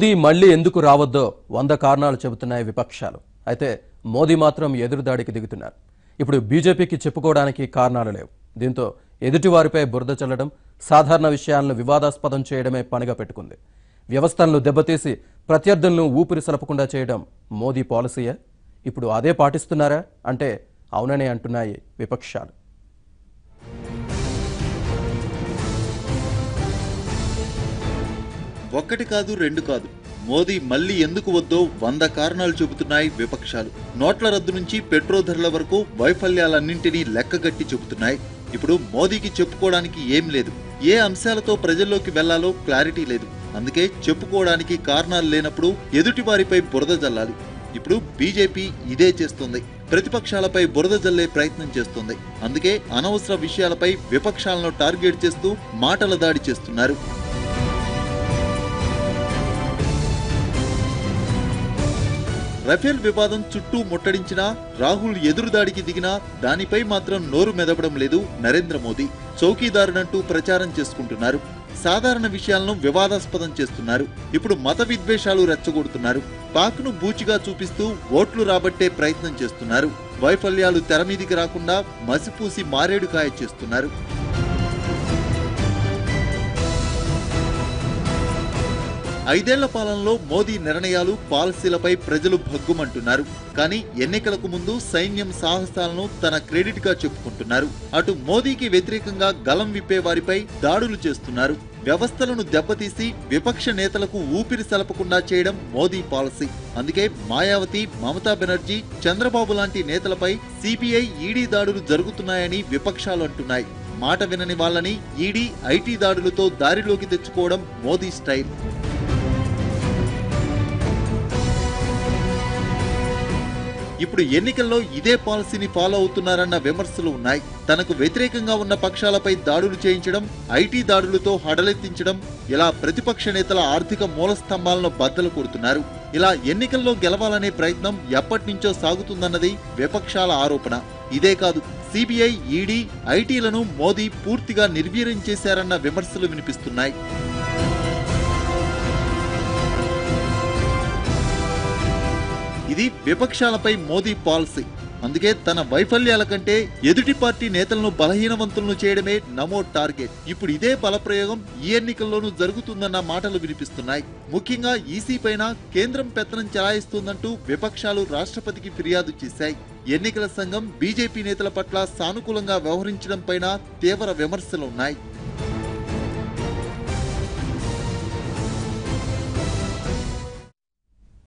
మోదీ మళ్లీ ఎందుకు రావద్దో 100 కారణాలు చెబుతున్నాయి విపక్షాలు. అయితే మోదీ మాత్రం ఎదురుదాడికి దిగుతున్నారు. ఇప్పుడు బీజేపీకి చెప్పుకోవడానికి కారణాలు లేవు. దీంతో ఎదుటివారిపై బురద చల్లడం, సాధారణ విషయాలను వివాదాస్పదం చేయడమే పనిగా పెట్టుకుంది. వ్యవస్థలను దెబ్బతీసి ప్రత్యర్థులను ఊపిరి సలపకుండా చేయడం మోదీ పాలసీయే. ఇప్పుడు అదే పాటిస్తున్నారా అంటే అవుననే అంటున్నాయి విపక్షాలు. ఒక్కటి కాదు, రెండు కాదు, మోదీ మళ్లీ ఎందుకు వద్దో 100 కారణాలు చెబుతున్నాయి విపక్షాలు. నోట్ల రద్దు నుంచి పెట్రోల్ ధరల వరకు వైఫల్యాలన్నింటినీ లెక్కగట్టి చెబుతున్నాయి. ఇప్పుడు మోదీకి చెప్పుకోవడానికి ఏం లేదు. ఏ అంశాలతో ప్రజల్లోకి వెళ్లాలో క్లారిటీ లేదు. అందుకే చెప్పుకోవడానికి కారణాలు లేనప్పుడు ఎదుటివారిపై బురద జల్లాలి. ఇప్పుడు బీజేపీ ఇదే చేస్తుంది. ప్రతిపక్షాలపై బురద జల్లే ప్రయత్నం చేస్తుంది. అందుకే అనవసర విషయాలపై విపక్షాలను టార్గెట్ చేస్తూ మాటల దాడి చేస్తున్నారు. రఫేల్ వివాదం చుట్టూ ముట్టడించినా, రాహుల్ ఎదురుదాడికి దిగినా దానిపై మాత్రం నోరు మెదపడం లేదు నరేంద్ర మోదీ. చౌకీదారునంటూ ప్రచారం చేసుకుంటున్నారు. సాధారణ విషయాలను వివాదాస్పదం చేస్తున్నారు. ఇప్పుడు మత విద్వేషాలు రెచ్చగొడుతున్నారు. పాక్ను బూచిగా చూపిస్తూ ఓట్లు రాబట్టే ప్రయత్నం చేస్తున్నారు. వైఫల్యాలు తెరమీదికి రాకుండా మసిపూసి మారేడుకాయ చేస్తున్నారు. ఐదేళ్ల పాలనలో మోదీ నిర్ణయాలు, పాలసీలపై ప్రజలు భగ్గుమంటున్నారు. కానీ ఎన్నికలకు ముందు సైన్యం సాహసాలను తన క్రెడిట్ గా చెప్పుకుంటున్నారు. అటు మోదీకి వ్యతిరేకంగా గలం విప్పే వారిపై దాడులు చేస్తున్నారు. వ్యవస్థలను దెబ్బతీసి విపక్ష నేతలకు ఊపిరి సలపకుండా చేయడం మోదీ పాలసీ. అందుకే మాయావతి, మమతా బెనర్జీ, చంద్రబాబు లాంటి నేతలపై సిబిఐ, ఈడీ దాడులు జరుగుతున్నాయని విపక్షాలు అంటున్నాయి. మాట వినని వాళ్ళని ఈడీ, ఐటీ దాడులతో దారిలోకి తెచ్చుకోవడం మోదీ స్టైల్. ఇప్పుడు ఎన్నికల్లో ఇదే పాలసీని ఫాలో అవుతున్నారన్న విమర్శలు ఉన్నాయి. తనకు వ్యతిరేకంగా ఉన్న పక్షాలపై దాడులు చేయించడం, ఐటీ దాడులతో హడలెత్తించడం, ఇలా ప్రతిపక్ష నేతల ఆర్థిక మూలస్తంభాలను బద్దలు కొడుతున్నారు. ఇలా ఎన్నికల్లో గెలవాలనే ప్రయత్నం ఎప్పటినుంచో సాగుతుందన్నది విపక్షాల ఆరోపణ. ఇదే కాదు, సిబిఐ, ఈడీ, ఐటీలను మోదీ పూర్తిగా నిర్వీర్యం చేశారన్న విమర్శలు వినిపిస్తున్నాయి. ఇది విపక్షాలపై మోదీ పాలసీ. అందుకే తన వైఫల్యాల కంటే ఎదుటి పార్టీ నేతలను బలహీనవంతులను చేయడమే నమో టార్గెట్. ఇప్పుడు ఇదే బలప్రయోగం ఈ ఎన్నికల్లోనూ జరుగుతుందన్న మాటలు వినిపిస్తున్నాయి. ముఖ్యంగా ఈసీ పైన కేంద్రం పెత్తనం చెలాయిస్తుందంటూ విపక్షాలు రాష్ట్రపతికి ఫిర్యాదు చేశాయి. ఎన్నికల సంఘం బీజేపీ నేతల పట్ల సానుకూలంగా వ్యవహరించడం పైన తీవ్ర విమర్శలు ఉన్నాయి.